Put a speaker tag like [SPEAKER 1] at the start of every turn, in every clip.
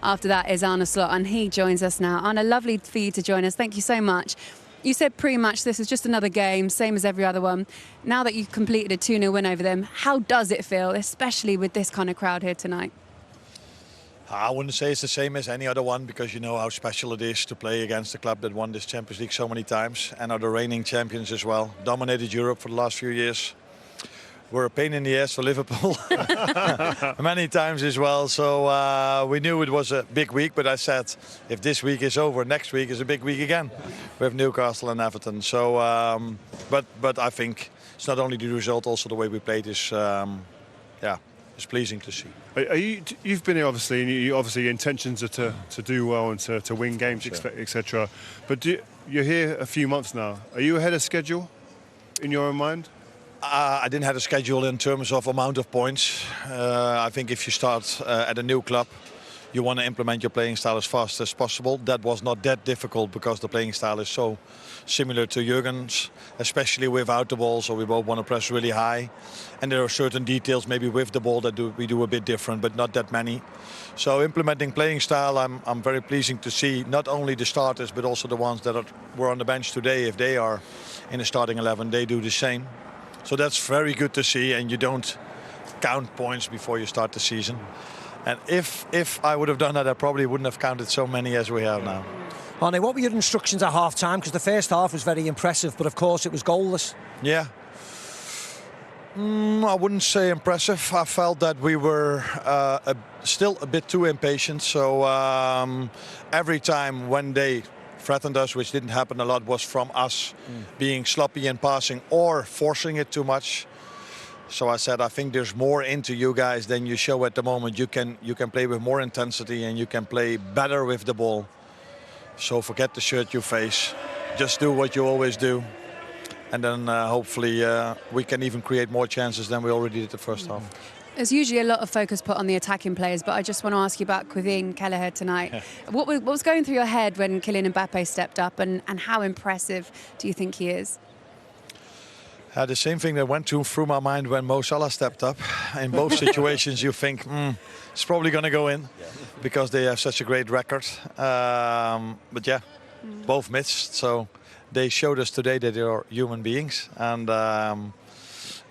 [SPEAKER 1] after that is Arne Slot, and he joins us now. Arne, lovely for you to join us. Thank you so much. You said pre-match this is just another game, same as every other one. Now that you've completed a 2-0 win over them, how does it feel, especially with this kind of crowd here tonight?
[SPEAKER 2] I wouldn't say it's the same as any other one, because you know how special it is to play against a club that won this Champions League so many times and are the reigning champions as well. Dominated Europe for the last few years. We're a pain in the ass for Liverpool many times as well. So we knew it was a big week, but I said if this week is over, next week is a big week again. We have Newcastle and Everton. So, but I think it's not only the result, also the way we played is, it's pleasing to see.
[SPEAKER 3] You've been here obviously, and you obviously intentions are to do well and to win games,
[SPEAKER 2] Sure.
[SPEAKER 3] etc. But you're here a few months now. Are you ahead of schedule in your own mind?
[SPEAKER 2] I didn't have a schedule in terms of amount of points. I think if you start at a new club, you want to implement your playing style as fast as possible. That was not that difficult because the playing style is so similar to Jurgen's, especially without the ball. So we both want to press really high. And there are certain details maybe with the ball that we do a bit different, but not that many. So implementing playing style, I'm very pleasing to see not only the starters, but also the ones that were on the bench today. If they are in the starting 11, they do the same. So that's very good to see, and you don't count points before you start the season. And if I would have done that, I probably wouldn't have counted so many as we have now.
[SPEAKER 4] Arne, what were your instructions at half-time? Because the first half was very impressive, but of course it was goalless.
[SPEAKER 2] Yeah. I wouldn't say impressive. I felt that we were still a bit too impatient. So every time when they threatened us, which didn't happen a lot, was from us being sloppy in passing or forcing it too much. So I said, I think there's more into you guys than you show at the moment. You can play with more intensity and you can play better with the ball. So forget the shirt you face. Just do what you always do. And then hopefully we can even create more chances than we already did the first half.
[SPEAKER 1] There's usually a lot of focus put on the attacking players, but I just want to ask you about Kevin Kelleher tonight. What was going through your head when Kylian Mbappe stepped up, and how impressive do you think he is?
[SPEAKER 2] The same thing that went through my mind when Mo Salah stepped up. In both situations you think, it's probably going to go in because they have such a great record. But yeah, both missed. So they showed us today that they are human beings. And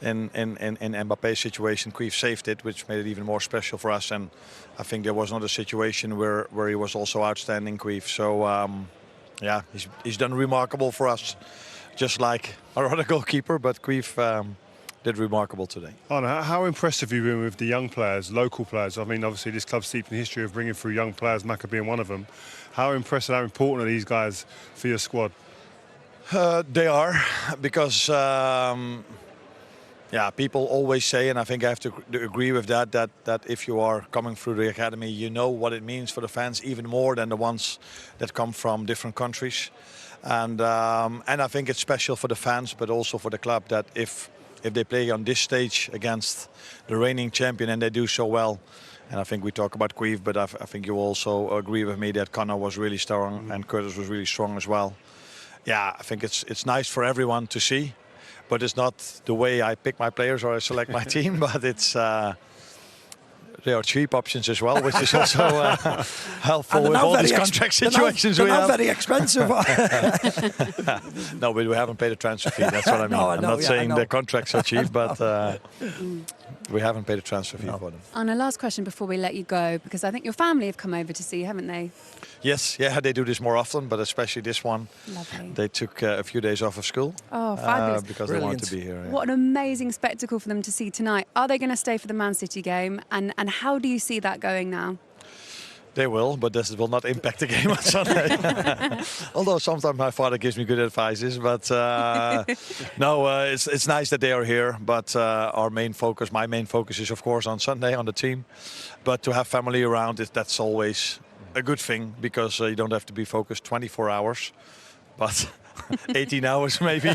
[SPEAKER 2] in Mbappe's situation, Cruyff saved it, which made it even more special for us. And I think there was another situation where he was also outstanding, Cruyff. So yeah, he's done remarkable for us, just like our other goalkeeper. But Cruyff did remarkable today.
[SPEAKER 3] Arne, how impressive have you been with the young players, local players? I mean, obviously this club's steeped in history of bringing through young players, Macca being one of them. How impressive, how important are these guys for your squad?
[SPEAKER 2] They are, because yeah, people always say, and I think I have to agree with that if you are coming through the academy, you know what it means for the fans even more than the ones that come from different countries. And I think it's special for the fans, but also for the club, that if they play on this stage against the reigning champion and they do so well, and I think we talk about Cruyff, but I think you also agree with me that Connor was really strong and Curtis was really strong as well. Yeah, I think it's nice for everyone to see, but it's not the way I pick my players or I select my team, but it's there are cheap options as well, which is also helpful with all these contract situations we have.
[SPEAKER 4] They're not very expensive.
[SPEAKER 2] No, but we haven't paid a transfer fee. That's what I mean. I'm not saying the contracts are cheap, but we haven't paid a transfer fee for them.
[SPEAKER 1] Arne, last question before we let you go, because I think your family have come over to see you, haven't they?
[SPEAKER 2] Yes, yeah, they do this more often, but especially this one.
[SPEAKER 1] Lovely.
[SPEAKER 2] They took a few days off of school.
[SPEAKER 1] Oh, fabulous.
[SPEAKER 2] Because
[SPEAKER 4] Brilliant.
[SPEAKER 2] they wanted to be here. Yeah.
[SPEAKER 1] What an amazing spectacle for them to see tonight. Are they going to stay for the Man City game? And how do you see that going now?
[SPEAKER 2] They will, but this will not impact the game on Sunday. Although sometimes my father gives me good advices, but no, it's nice that they are here. But my main focus is of course on Sunday on the team. But to have family around, that's always a good thing, because you don't have to be focused 24 hours, but 18 hours maybe.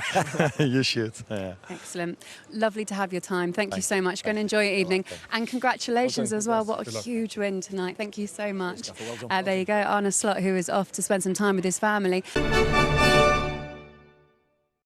[SPEAKER 2] You should. Yeah.
[SPEAKER 1] Excellent. Lovely to have your time. Thank you so much. Go and enjoy your evening. And congratulations as well. What a huge win tonight. Thank you so much. There you go, Arne Slot, who is off to spend some time with his family.